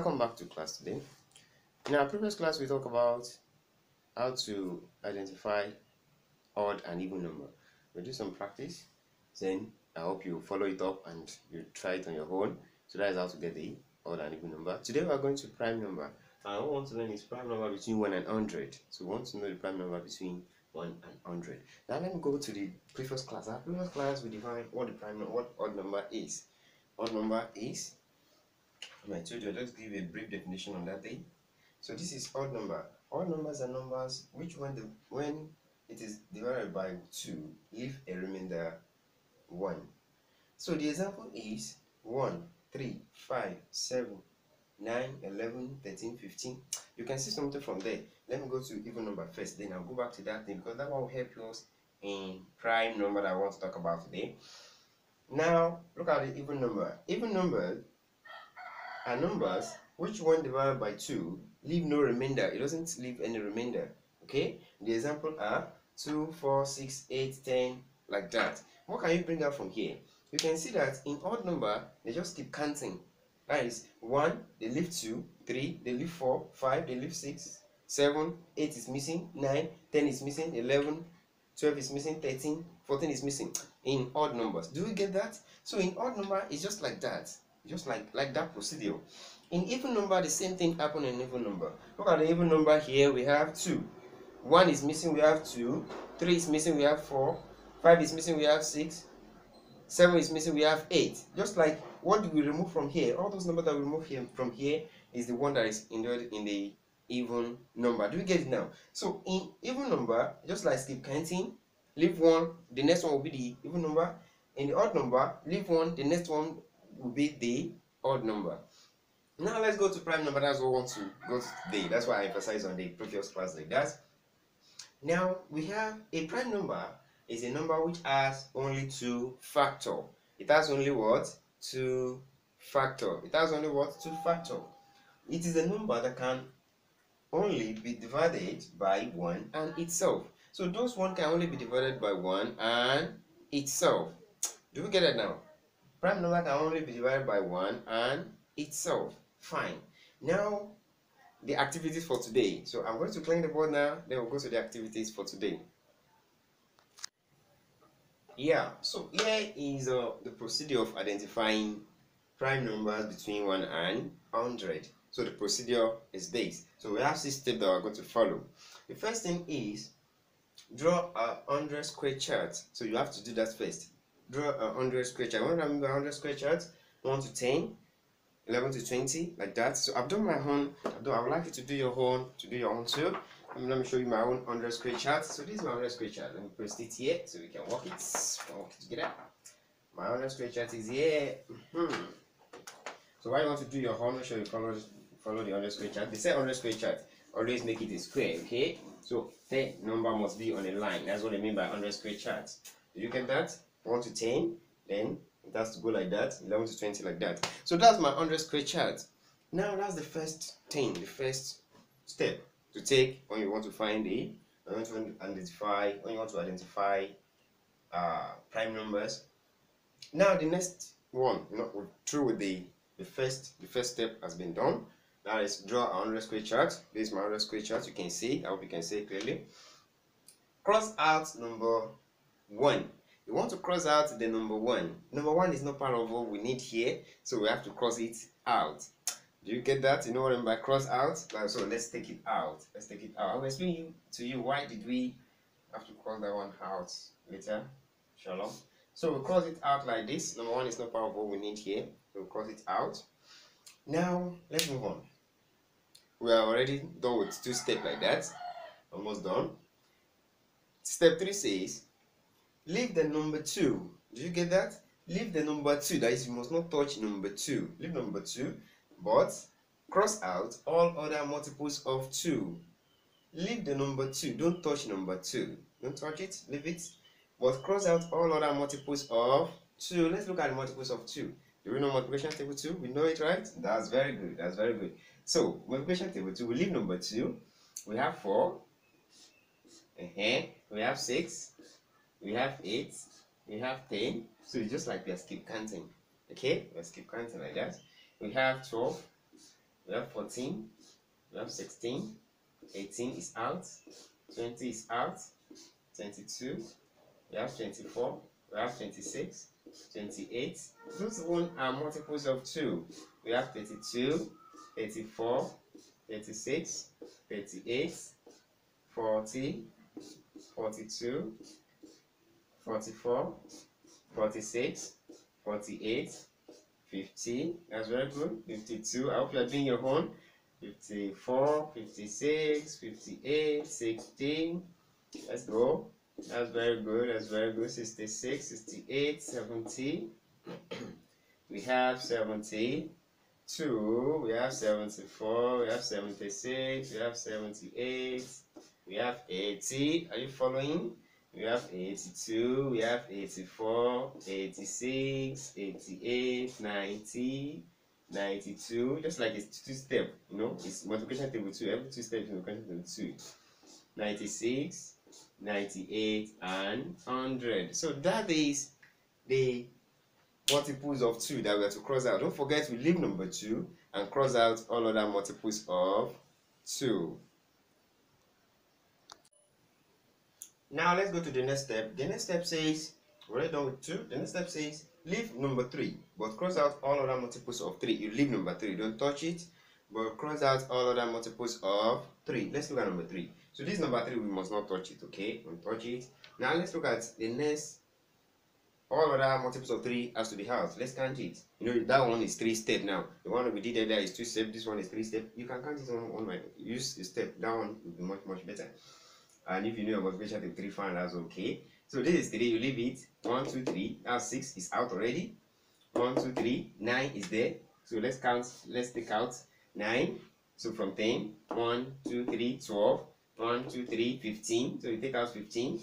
Welcome back to class today. In our previous class, we talked about how to identify odd and even number. We'll do some practice, then I hope you follow it up and you try it on your own. So that is how to get the odd and even number. Today we are going to prime number. And what we want to learn is prime number between 1 and 100. So we want to know the prime number between 1 and 100. Now let me go to the previous class. Our previous class we defined what odd number is. Odd number is, I told you, I'll just give a brief definition on that day. So this is odd number. Odd numbers are numbers which when it is divided by 2, leave a remainder 1. So the example is 1, 3, 5, 7, 9, 11, 13, 15. You can see something from there. Let me go to even number first, then I'll go back to that thing because that one will help us in prime number that I want to talk about today. Now look at the even number. Even numbers are numbers which when divided by 2 leave no remainder. It doesn't leave any remainder. Okay, the example are 2, 4, 6, 8, 10, like that. What can you bring out from here? You can see that in odd number they just keep counting. That is 1, they leave 2, 3, they leave 4, 5, they leave 6, 7, 8 is missing, 9, 10 is missing, 11, 12 is missing, 13, 14 is missing in odd numbers. Do you get that? So in odd number it's just like that. Just like that procedure. In even number, the same thing happens in even number. Look at the even number here. We have 2. 1 is missing, we have 2. 3 is missing, we have 4. 5 is missing, we have 6. 7 is missing, we have 8. Just like what do we remove from here? All those numbers that we remove here from here is the one that is in the even number. Do you get it now? So in even number, just like skip counting, leave 1, the next one will be the even number. In the odd number, leave 1, the next one will be the odd number. Now let's go to prime number. That's what we want to go to today. That's why I emphasize on the previous class like that. Now we have a prime number is a number which has only 2 factor. It has only what? 2 factor. It has only what? 2 factor. It is a number that can only be divided by 1 and itself. So those 1 can only be divided by 1 and itself. Do we get it now? Prime number can only be divided by 1 and itself. Fine. Now, the activities for today. So I'm going to clean the board now, then we'll go to the activities for today. Yeah, so here is the procedure of identifying prime numbers between 1 and 100. So the procedure is this. So we have 6 steps that we're going to follow. The first thing is draw a 100 square chart. So you have to do that first. Draw a 100 square chart. What I mean by 100 square chart? 1 to 10, 11 to 20, like that. So I've done my own. I would like you to do your own too. Let me show you my own 100 square chart. So this is my 100 square chart. Let me paste it here so we can work it together. My 100 square chart is here. So why you want to do your own? Make sure you follow the 100 square chart. They say 100 square chart. Always make it a square, okay? So the number must be on a line. That's what I mean by 100 square chart. Did you get that? 1 to 10, then it has to go like that, 11 to 20 like that. So that's my 100 square chart. Now that's the first thing, the first step to take when you want to find when you want to identify prime numbers. Now the next one, we're through with the first step has been done. That is draw a 100 square chart. This is my 100 square chart. You can see, I hope you can see it clearly. Cross out number 1. You want to cross out the number 1. Number 1 is not part of what we need here, so we have to cross it out. Do you get that? You know what I mean by cross out? So let's take it out. I'll explain to you why did we have to cross that one out later. Shalom. So we'll cross it out like this. Number 1 is not part of what we need here. We'll cross it out. Now let's move on. We are already done with 2 steps like that. Almost done. Step 3 says leave the number 2. Do you get that? Leave the number 2. That is, you must not touch number 2. Leave number 2, but cross out all other multiples of 2. Leave the number 2. Don't touch number 2. Don't touch it. Leave it. But cross out all other multiples of 2. Let's look at the multiples of 2. Do we know multiplication table 2? We know it, right? That's very good. That's very good. So multiplication table 2. We leave number 2. We have 4. We have 6. We have 8, we have 10, so it's just like we skip counting. Okay, we skip counting like that. We have 12, We have 14. We have 16. 18 is out. 20 is out. 22. We have 24. We have 26. 28. Those one are multiples of 2. We have 32, 34, 36, 38, 40, 42, 44, 46, 48, 50. That's very good. 52. I hope you are doing your own. 54, 56, 58, 16. Let's go. That's very good. That's very good. 66, 68, 70. We have 72. We have 74. We have 76. We have 78. We have 80. Are you following? We have 82. We have 84, 86, 88, 90, 92. Just like it's two-step, you know, it's multiplication table 2. Every 2 steps in multiplication table 2. 96, 98, and 100. So that is the multiples of 2 that we have to cross out. Don't forget, we leave number 2 and cross out all other multiples of 2. Now let's go to the next step. The next step says, we're already done with 2. The next step says, leave number 3, but cross out all other multiples of 3. You leave number 3, don't touch it, but cross out all other multiples of 3. Let's look at number 3. So this number 3, we must not touch it, okay? Don't touch it. Now let's look at the next. All other multiples of 3 has to be halved. Let's count it. You know, that one is 3 step now. The one we did there is 2 step. This one is 3 step. You can count it on one way. Use a step. That one will be much better. And if you know your multiplication to 3, fine, that's okay. So this is 3. You leave it. 1, 2, 3. Now 6 is out already. 1, 2, 3. 9 is there. So let's count. Let's take out 9. So from 10, 1, 2, 3, 12. 1, 2, 3, 15. So you take out 15.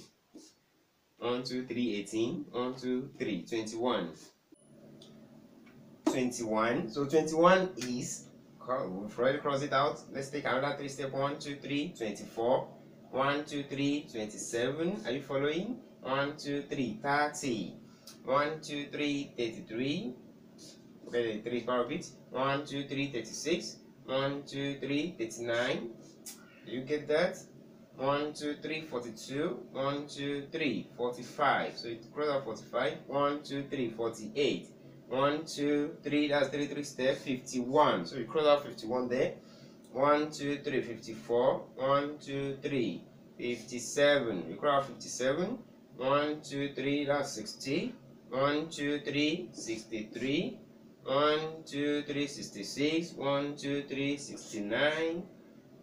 1, 2, 3, 18. 1, 2, 3, 21. 21. So 21 is, we've already crossed it out. Let's take another 3 step. 1, 2, 3, 24. 1, 2, 3, 27. Are you following? 1, 2, 3, 30. 1, 2, 3, 33. Okay, 3 is part of it. 1, 2, 3, 36. 1, 2, 3, 39. Do you get that? 1, 2, 3, 42. 1, 2, 3, 45. So it cross out 45. 1, 2, 3, 48. 1, 2, 3. That's 3 step. 51. So you cross out 51 there. 1, 2, 3, 54. 1, 2, 3, 57. You cross out 57. 1, 2, 3. That's 60. 1, 2, 3, 63. 1, 2, 3, 66. 1, 2, 3, 69.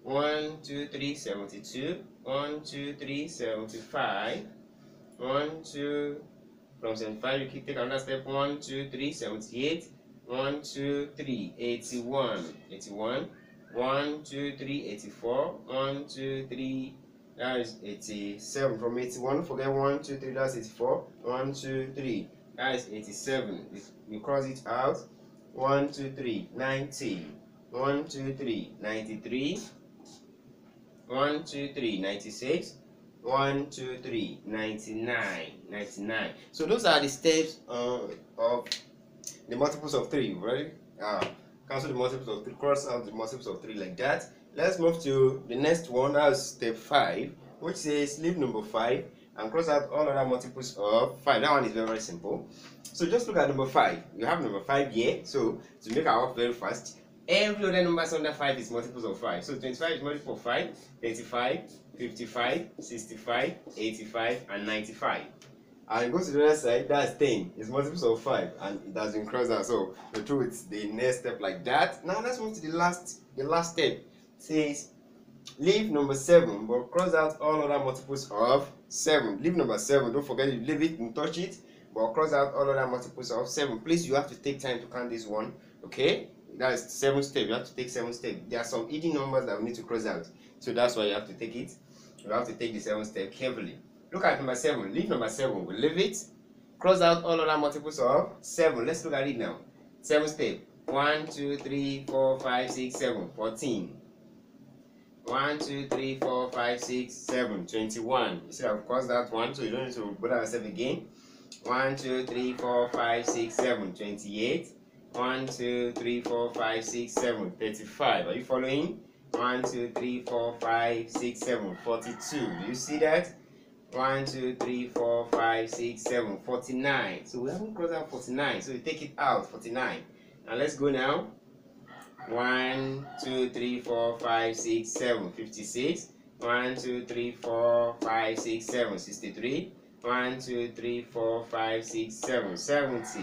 1, 2, 3, 72. 1, 2, 3, 75. 1, 2, from 75 you keep take another step. 1, 2, 3, 78. 1, 2, 3, 81. 81. 1, 2, 3, 84. 1, 2, 3, that is 87. From 81, forget 1, 2, 3, that's 84. 1, 2, 3, that is 87. You cross it out. 1, 2, 3, 90. 1, 2, 3, 93. 1, 2, 3, 96. 1, 2, 3, 99. 99. So those are the steps of the multiples of 3. Right? Cancel the multiples of 3, cross out the multiples of 3 like that. Let's move to the next one. That's step 5, which says leave number 5 and cross out all other multiples of 5. That one is very simple. So just look at number 5. You have number 5 here. So to make our work very fast, every other number under 5 is multiples of 5. So 25 is multiple of 5, 25, 55, 65, 85, and 95. And go to the other side, that's 10. It's multiples of 5, and it has been crossed out. So we do it the next step like that. Now let's move to the last step. It says leave number 7, but cross out all other multiples of 7. Leave number 7. Don't forget you leave it and touch it, but cross out all other multiples of 7. Please, you have to take time to count this one. Okay, that is 7 steps. You have to take 7 steps. There are some hidden numbers that we need to cross out, so that's why you have to take it. You have to take the 7 step carefully. Look at number 7. Leave number 7. We leave it. Cross out all other multiples of 7. Let's look at it now. 7 step. 1, 2, 3, 4, 5, 6, 7. 14. 1, 2, 3, 4, 5, 6, 7. 21. You see, I've crossed that one, so you don't need to bother yourself again. 1, 2, 3, 4, 5, 6, 7. 28. 1, 2, 3, 4, 5, 6, 7, 35. Are you following? 1, 2, 3, 4, 5, 6, 7, 42. Do you see that? 1, 2, 3, 4, 5, 6, 7, 49. So we haven't crossed out 49. So we take it out, 49. Now let's go now. 1, 2, 3, 4, 5, 6, 7, 56. 1, 2, 3, 4, 5, 6, 7, 63. 1, 2, 3, 4, 5, 6, 7, 70.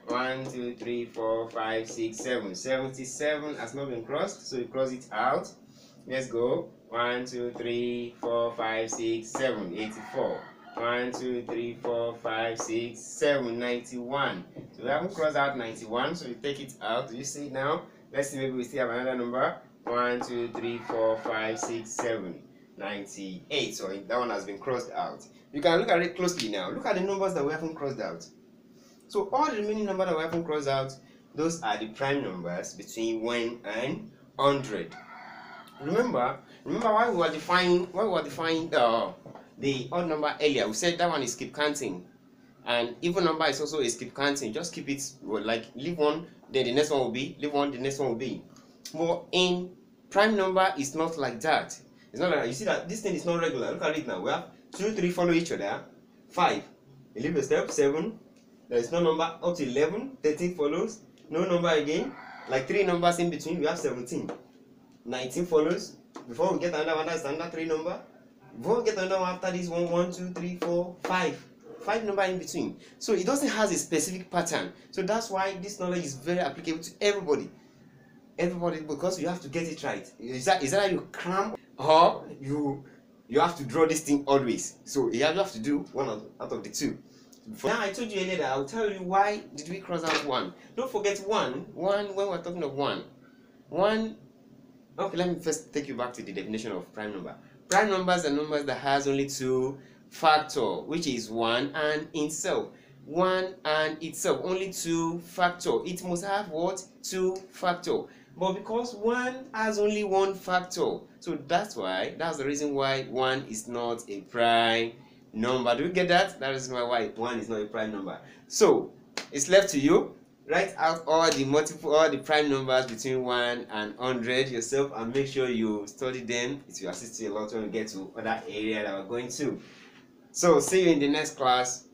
1, 2, 3, 4, 5, 6, 7. 77 has not been crossed, so we cross it out. Let's go. 1, 2, 3, 4, 5, 6, 7, 84. 1, 2, 3, 4, 5, 6, 7, 91. So we haven't crossed out 91, so we take it out. Do you see it now? Let's see, maybe we still have another number. 1, 2, 3, 4, 5, 6, 7, 98. So that one has been crossed out. You can look at it closely now. Look at the numbers that we haven't crossed out. So all the remaining numbers that we haven't crossed out, those are the prime numbers between 1 and 100. Remember why we were defining the odd number earlier. We said that one is skip counting, and even number is also a skip counting. Just keep it like leave one, then the next one will be, leave one, the next one will be. But in prime number, it's not like that. It's not like that. You see that this thing is not regular. Look at it now. We have 2, 3 follow each other. 5. You leave a step. 7. There is no number up to 11. 13 follows. No number again. Like 3 numbers in between. We have 17. 19 follows. Before we get another one, that's another 3 number. Before we get another one after this one, 1, 2, 3, 4, 5. 5 number in between. So it doesn't have a specific pattern. So that's why this knowledge is very applicable to everybody. Everybody, because you have to get it right. Is that you cram or you have to draw this thing always. So you have to do one out of the two. Now I told you earlier that I'll tell you why did we cross out 1. Don't forget 1 when we're talking of 1. Okay, let me first take you back to the definition of prime number. Prime numbers are numbers that has only 2 factor, which is 1 and itself. 1 and itself, only 2 factor. It must have what? 2 factor. But because 1 has only 1 factor, so that's the reason why 1 is not a prime number. Do you get that? That is why 1 is not a prime number. So it's left to you. Write out all the prime numbers between 1 and 100 yourself, and make sure you study them. It will assist you a lot when you get to other area that we're going to. So see you in the next class.